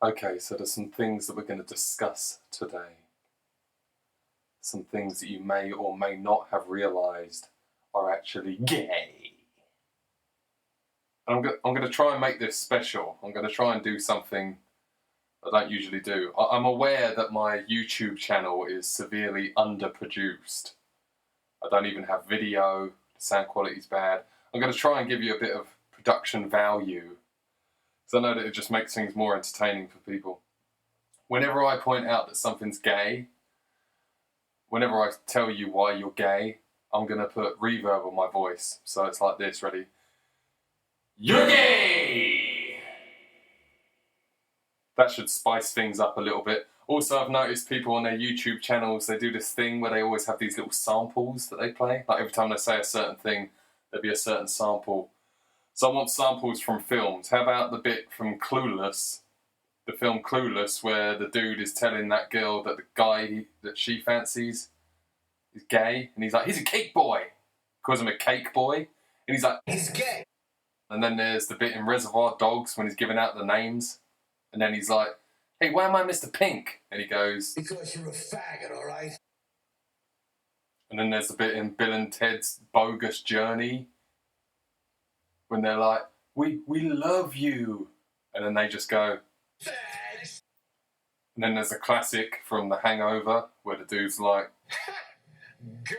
Okay, so there's some things that we're going to discuss today. Some things that you may or may not have realised are actually gay. And I'm going to try and make this special. I'm going to try and do something I don't usually do. I'm aware that my YouTube channel is severely underproduced. I don't even have video. The sound quality is bad. I'm going to try and give you a bit of production value, because I know that it just makes things more entertaining for people. Whenever I point out that something's gay, whenever I tell you why you're gay, I'm going to put reverb on my voice. So it's like this, ready? You're gay! That should spice things up a little bit. Also, I've noticed people on their YouTube channels, they do this thing where they always have these little samples that they play. Like every time they say a certain thing, there'll be a certain sample. So I want samples from films. How about the bit from Clueless, the film Clueless, where the dude is telling that girl that the guy that she fancies is gay, and he's like, he's a cake boy. Calls him a cake boy, and he's like, he's gay. And then there's the bit in Reservoir Dogs when he's giving out the names, and then he's like, hey, why am I Mr. Pink? And he goes, because you're a faggot, all right? And then there's the bit in Bill and Ted's Bogus Journey, when they're like, we love you. And then they just go, thanks. And then there's a classic from The Hangover, where the dude's like, gay!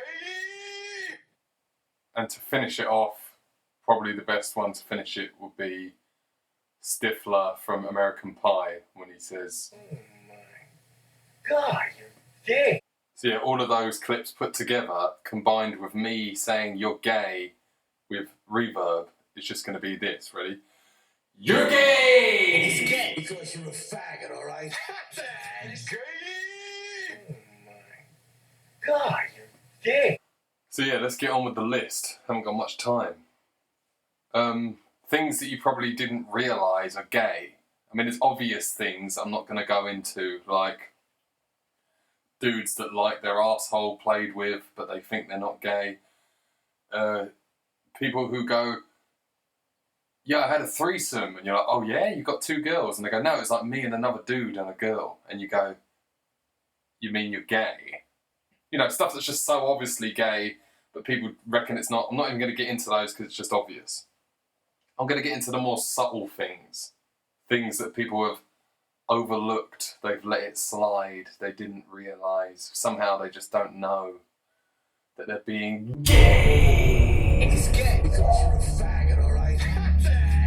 And to finish it off, probably the best one to finish it would be Stifler from American Pie, when he says, oh my God, you're gay. So yeah, all of those clips put together, combined with me saying you're gay with reverb, it's just going to be this, ready? You're gay! He's gay because you're a faggot, all right? Thanks. Gay! Oh my God, you're gay. So yeah, let's get on with the list. Haven't got much time. Things that you probably didn't realise are gay. I mean, it's obvious things I'm not going to go into, like dudes that like their arsehole played with, but they think they're not gay. People who go, yeah, I had a threesome, and you're like, oh yeah, you got two girls? And they go, no, it's like me and another dude and a girl. And you go, you mean you're gay? You know, stuff that's just so obviously gay, but people reckon it's not. I'm not even going to get into those because it's just obvious. I'm going to get into the more subtle things. Things that people have overlooked, they've let it slide, they didn't realise. Somehow they just don't know that they're being gay. It's gay because you're a faggot, all right?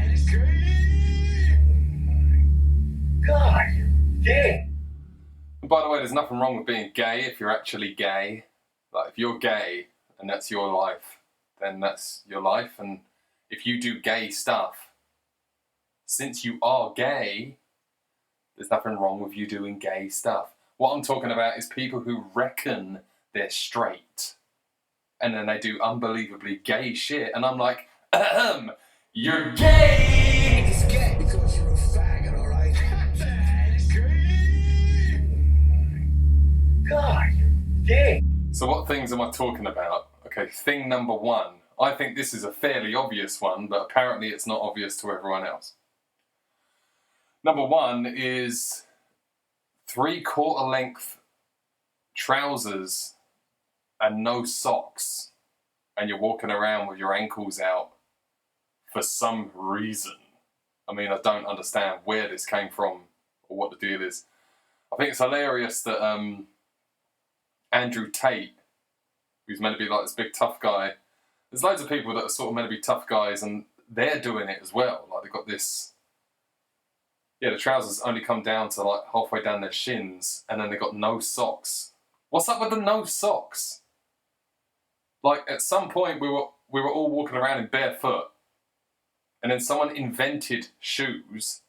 It's gay. Oh my God, you're gay. And by the way, there's nothing wrong with being gay if you're actually gay. Like, if you're gay and that's your life, then that's your life. And if you do gay stuff, since you are gay, there's nothing wrong with you doing gay stuff. What I'm talking about is people who reckon they're straight, and then they do unbelievably gay shit, and I'm like, you're gay! It's gay because you're a faggot, all right? It's gay! Oh my God, you're gay! So what things am I talking about? Okay, thing number one. I think this is a fairly obvious one, but apparently it's not obvious to everyone else. Number one is 3/4 length trousers and no socks, and you're walking around with your ankles out for some reason. I mean, I don't understand where this came from or what the deal is. I think it's hilarious that Andrew Tate, who's meant to be like this big tough guy, there's loads of people that are sort of meant to be tough guys, and they're doing it as well. Like, they've got this, yeah, the trousers only come down to like halfway down their shins, and then they've got no socks. What's up with the no socks? Like, at some point we were all walking around in barefoot, and then someone invented shoes,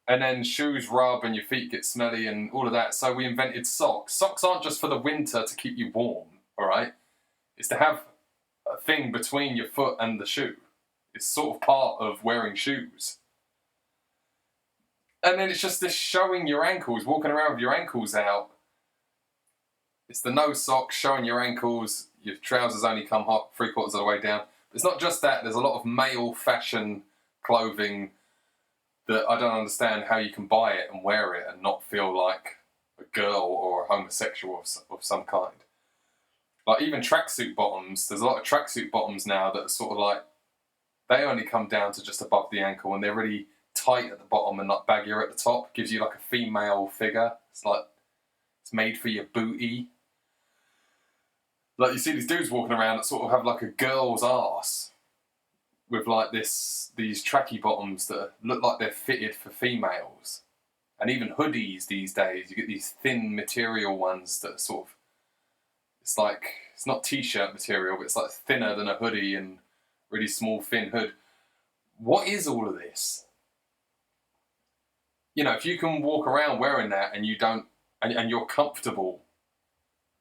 and then shoes rub and your feet get smelly and all of that, so we invented socks. Socks aren't just for the winter to keep you warm, all right? It's to have a thing between your foot and the shoe. It's sort of part of wearing shoes. And then it's just this showing your ankles, walking around with your ankles out. It's the no socks, showing your ankles, your trousers only come 3/4 of the way down. But it's not just that, there's a lot of male fashion clothing that I don't understand how you can buy it and wear it and not feel like a girl or a homosexual of some kind. Like even tracksuit bottoms, there's a lot of tracksuit bottoms now that are sort of like, they only come down to just above the ankle and they're really tight at the bottom and like baggier at the top. Gives you like a female figure. It's like, it's made for your booty. Like you see these dudes walking around that sort of have like a girl's ass with like these tracky bottoms that look like they're fitted for females. And even hoodies these days, you get these thin material ones that are sort of, it's like, it's not t-shirt material, but it's like thinner than a hoodie and really small thin hood. What is all of this? You know, if you can walk around wearing that and you don't, and you're comfortable,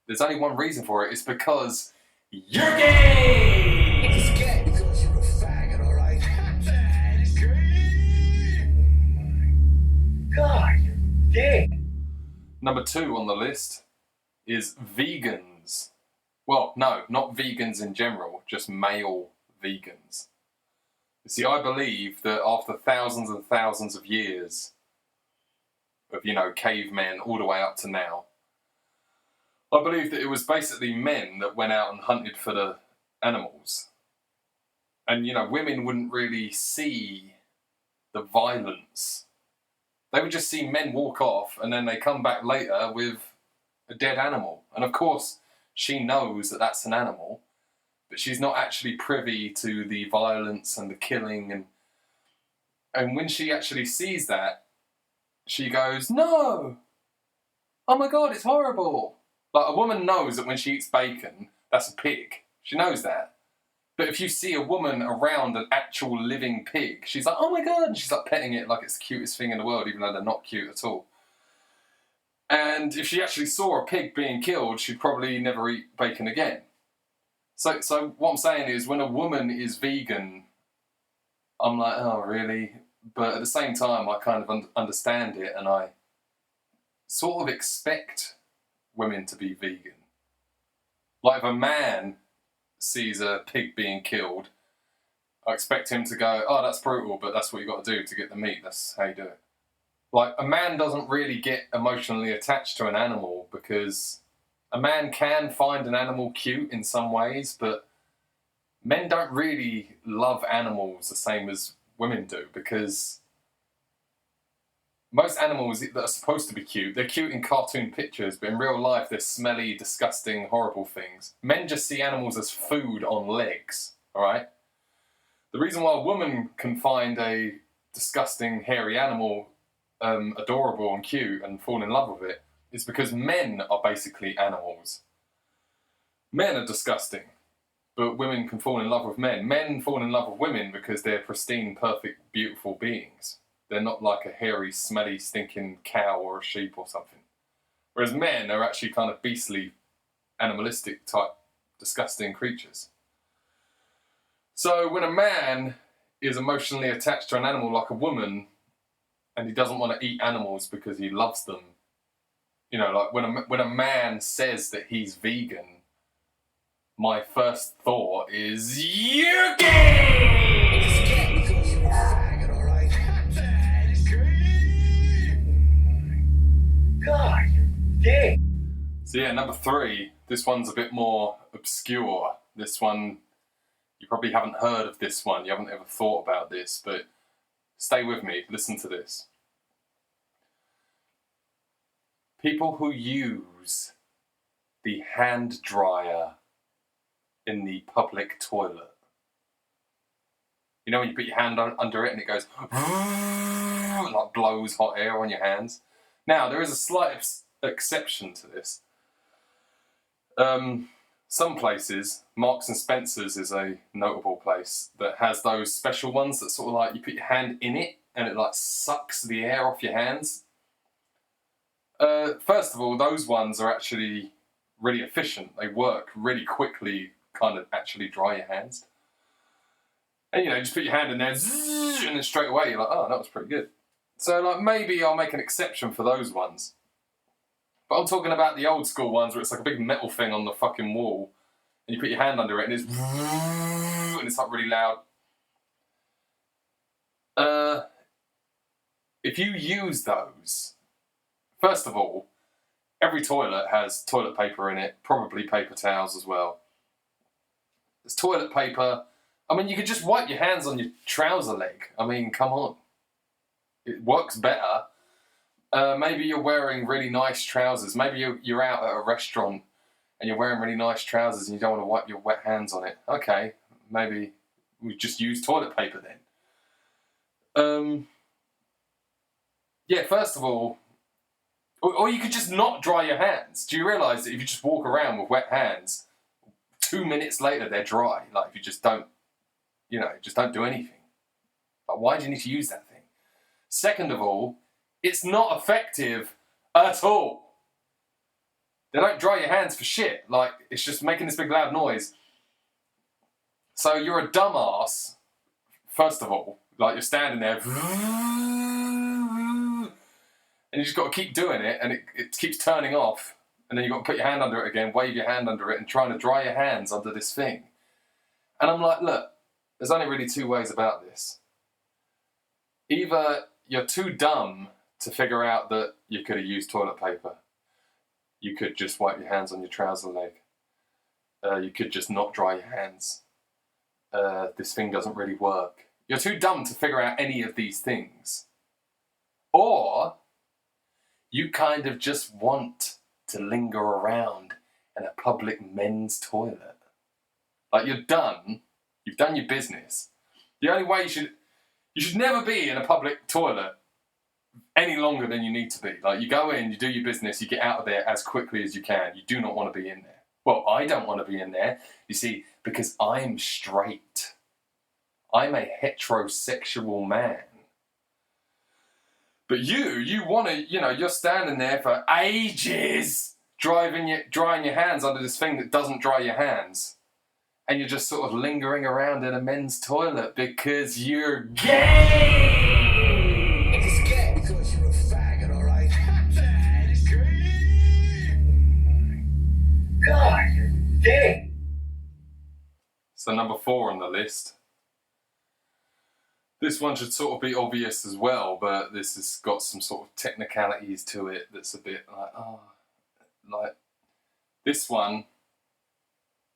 there's only one reason for it. It's because you're gay! It's gay because you're a faggot, alright? That's great! Oh my God, you're gay! Number 2 on the list is vegans. Well, no, not vegans in general, just male vegans. You see, I believe that after thousands and thousands of years of, you know, cavemen all the way up to now, I believe that it was basically men that went out and hunted for the animals. And, you know, women wouldn't really see the violence. They would just see men walk off and then they come back later with a dead animal. And of course, she knows that that's an animal, but she's not actually privy to the violence and the killing. And when she actually sees that, she goes, no! Oh my God, it's horrible! Like, a woman knows that when she eats bacon, that's a pig. She knows that. But if you see a woman around an actual living pig, she's like, oh my God, and she's like petting it like it's the cutest thing in the world, even though they're not cute at all. And if she actually saw a pig being killed, she'd probably never eat bacon again. So what I'm saying is, when a woman is vegan, I'm like, oh, really? But at the same time, I kind of understand it, and I sort of expect women to be vegan. Like, if a man sees a pig being killed, I expect him to go, oh, that's brutal, but that's what you got to do to get the meat. That's how you do it. Like, a man doesn't really get emotionally attached to an animal, because a man can find an animal cute in some ways, but men don't really love animals the same as women do, because most animals that are supposed to be cute, they're cute in cartoon pictures, but in real life they're smelly, disgusting, horrible things. Men just see animals as food on legs, alright? The reason why a woman can find a disgusting, hairy animal adorable and cute and fall in love with it is because men are basically animals. Men are disgusting, but women can fall in love with men. Men fall in love with women because they're pristine, perfect, beautiful beings. They're not like a hairy, smelly, stinking cow or a sheep or something. Whereas men are actually kind of beastly, animalistic type, disgusting creatures. So when a man is emotionally attached to an animal like a woman, and he doesn't want to eat animals because he loves them, you know, like when a man says that he's vegan, my first thought is, you're gay! It's gay because you're a faggot, alright? That's great! Oh my God, you're gay! So yeah, number 3, this one's a bit more obscure. This one, you probably haven't heard of this one, you haven't ever thought about this, but stay with me, listen to this. People who use the hand dryer in the public toilet. You know when you put your hand under it and it goes and like blows hot air on your hands? Now, there is a slight exception to this. Some places, Marks and Spencer's is a notable place that has those special ones that sort of like you put your hand in it and it like sucks the air off your hands. First of all, those ones are actually really efficient. They work really quickly, kind of actually dry your hands. And you know, just put your hand in there, and then straight away you're like, oh, that was pretty good. So like maybe I'll make an exception for those ones. But I'm talking about the old school ones where it's like a big metal thing on the fucking wall, and you put your hand under it and it's like really loud. if you use those, first of all, every toilet has toilet paper in it, probably paper towels as well. There's toilet paper. I mean, you could just wipe your hands on your trouser leg. I mean, come on. It works better. Maybe you're wearing really nice trousers. Maybe you're out at a restaurant and you're wearing really nice trousers and you don't want to wipe your wet hands on it. Okay, maybe we just use toilet paper then. Yeah, first of all, or you could just not dry your hands. Do you realise that if you just walk around with wet hands, 2 minutes later they're dry? Like, if you just don't, just don't do anything. Like, why do you need to use that thing? Second of all, it's not effective at all. They don't dry your hands for shit. Like, it's just making this big loud noise. So you're a dumbass, first of all. Like, you're standing there, and you just got to keep doing it, and it keeps turning off, and then you've got to put your hand under it again, wave your hand under it, and trying to dry your hands under this thing. And I'm like, look, there's only really two ways about this. Either you're too dumb to figure out that you could have used toilet paper. You could just wipe your hands on your trouser leg. You could just not dry your hands. This thing doesn't really work. You're too dumb to figure out any of these things. Or you kind of just want to linger around in a public men's toilet. Like, you're done. You've done your business. The only way you should never be in a public toilet any longer than you need to be. Like, you go in, you do your business, you get out of there as quickly as you can. You do not want to be in there. Well, I don't want to be in there, you see, because I'm straight. I'm a heterosexual man. But you want to, you're standing there for ages drying your hands under this thing that doesn't dry your hands. And you're just sort of lingering around in a men's toilet because you're gay! It's gay because you're a faggot, alright? That is great! God, you're gay! So number 4 on the list. This one should sort of be obvious as well, but this has got some sort of technicalities to it that's a bit like this one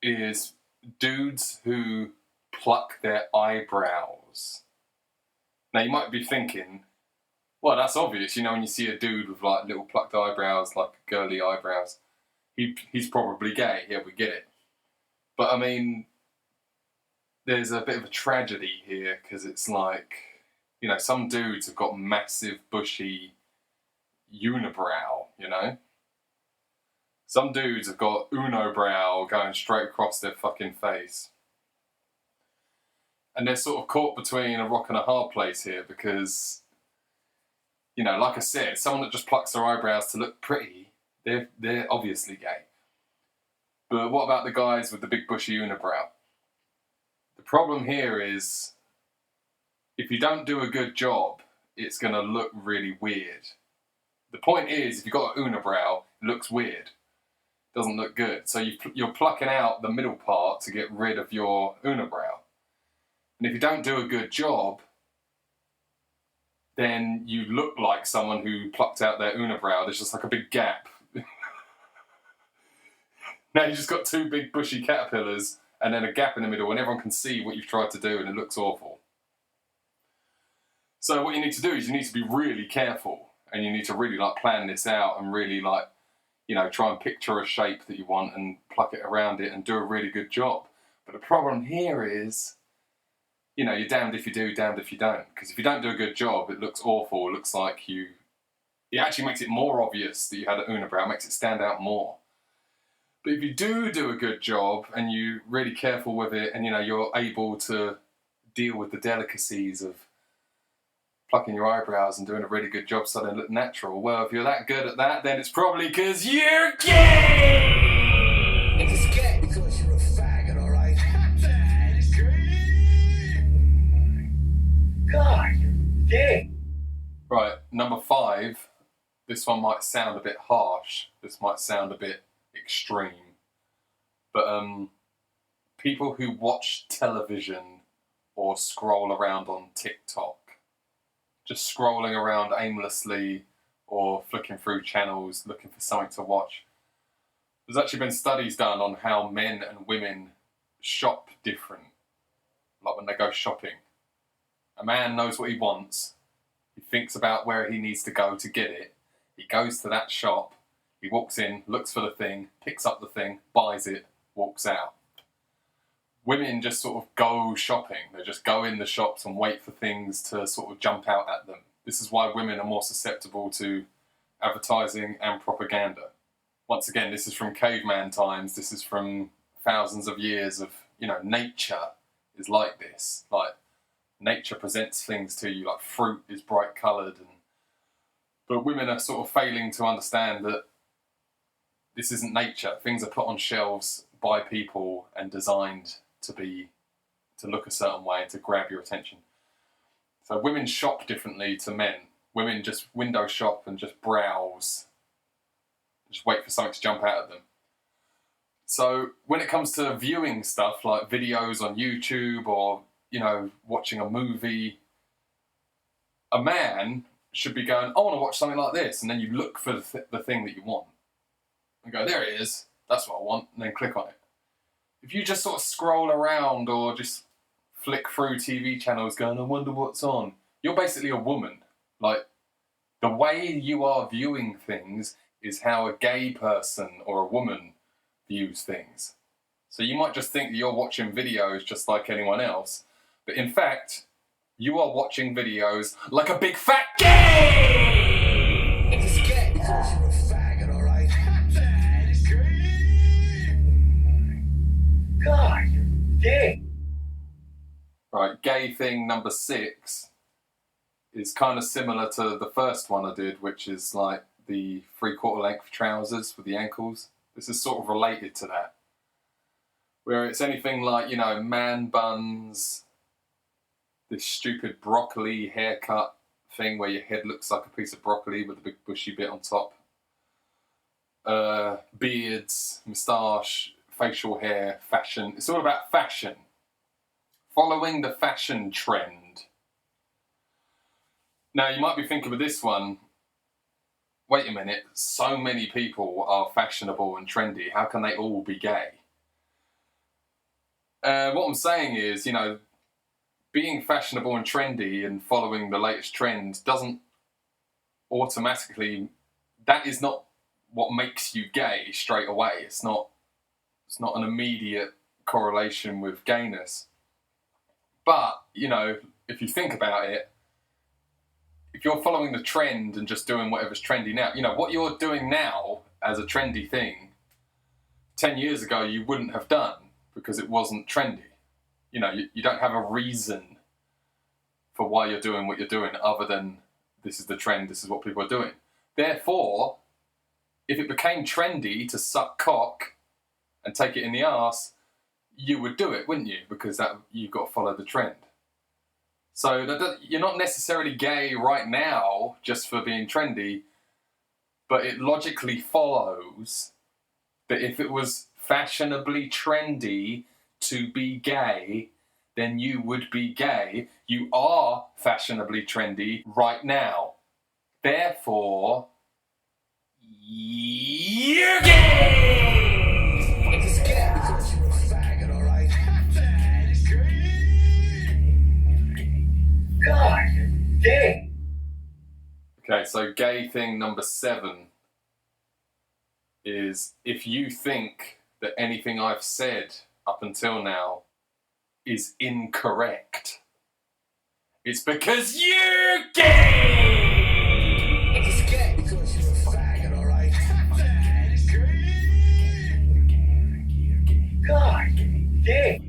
is dudes who pluck their eyebrows. Now, you might be thinking, well, that's obvious. When you see a dude with like little plucked eyebrows, like girly eyebrows, he's probably gay. Yeah, we get it. But I mean, there's a bit of a tragedy here because it's like, some dudes have got massive bushy unibrow, Some dudes have got unibrow going straight across their fucking face. And they're sort of caught between a rock and a hard place here because, like I said, someone that just plucks their eyebrows to look pretty, they're obviously gay. But what about the guys with the big bushy unibrow? The problem here is, if you don't do a good job, it's going to look really weird. The point is, if you've got an unibrow, it looks weird. It doesn't look good. So you're plucking out the middle part to get rid of your unibrow. And if you don't do a good job, then you look like someone who plucked out their unibrow. There's just like a big gap. Now you've just got 2 big bushy caterpillars and then a gap in the middle, and everyone can see what you've tried to do, and it looks awful. So what you need to do is you need to be really careful, and you need to really plan this out and really try and picture a shape that you want and pluck it around it and do a really good job. But the problem here is, you're damned if you do, damned if you don't. Because if you don't do a good job, it looks awful. It looks like it actually makes it more obvious that you had an unibrow. It makes it stand out more. But if you do a good job and you're really careful with it and, you're able to deal with the delicacies of plucking your eyebrows and doing a really good job so they look natural, well, if you're that good at that, then it's probably because you're gay! It's gay because you're a faggot, alright? That is great! God, you're gay! Right, number 5. This one might sound a bit harsh. This might sound a bit extreme. But people who watch television or scroll around on TikTok just scrolling around aimlessly or flicking through channels looking for something to watch. There's actually been studies done on how men and women shop different, like when they go shopping. A man knows what he wants, he thinks about where he needs to go to get it, he goes to that shop, he walks in, looks for the thing, picks up the thing, buys it, walks out. Women just sort of go shopping. They just go in the shops and wait for things to sort of jump out at them. This is why women are more susceptible to advertising and propaganda. Once again, this is from caveman times. This is from thousands of years of, nature is like this. Like, nature presents things to you, like fruit is bright coloured. But women are sort of failing to understand that this isn't nature. Things are put on shelves by people and designed to look a certain way, to grab your attention. So women shop differently to men. Women just window shop and just browse, just wait for something to jump out at them. So when it comes to viewing stuff like videos on YouTube or, watching a movie, a man should be going, I want to watch something like this. And then you look for the thing that you want and go, there it is. That's what I want. And then click on it. If you just sort of scroll around or just flick through TV channels going, I wonder what's on, you're basically a woman. Like, the way you are viewing things is how a gay person or a woman views things. So you might just think that you're watching videos just like anyone else, but in fact, you are watching videos like a big fat gay! It's gay because you're a faggot, alright? God, you're gay. Right, gay thing number 6 is kind of similar to the first one I did, which is like the 3/4 length trousers with the ankles. This is sort of related to that. Where it's anything like, man buns, this stupid broccoli haircut thing where your head looks like a piece of broccoli with a big bushy bit on top. Beards, moustache, facial hair, fashion. It's all about fashion. Following the fashion trend. Now, you might be thinking with this one, wait a minute, so many people are fashionable and trendy. How can they all be gay? What I'm saying is, being fashionable and trendy and following the latest trend doesn't automatically, that is not what makes you gay straight away. It's not an immediate correlation with gayness. But, if you think about it, if you're following the trend and just doing whatever's trendy now, what you're doing now as a trendy thing, 10 years ago you wouldn't have done because it wasn't trendy. You don't have a reason for why you're doing what you're doing other than this is the trend, this is what people are doing. Therefore, if it became trendy to suck cock and take it in the arse, you would do it, wouldn't you? Because you've got to follow the trend. So you're not necessarily gay right now just for being trendy, but it logically follows that if it was fashionably trendy to be gay, then you would be gay. You are fashionably trendy right now. Therefore, you're gay! It's gay because you're a faggot, alright? God, you're gay. Okay, so gay thing number 7 is if you think that anything I've said up until now is incorrect, it's because you're gay! It's gay because you're a faggot, alright? God, you're gay.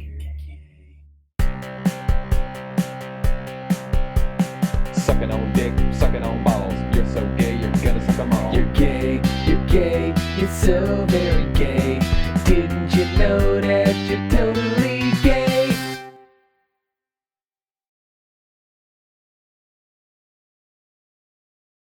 Sucking on dick, sucking on balls. You're so gay, you're gonna suck them all. You're gay, you're so very gay. Didn't you know that?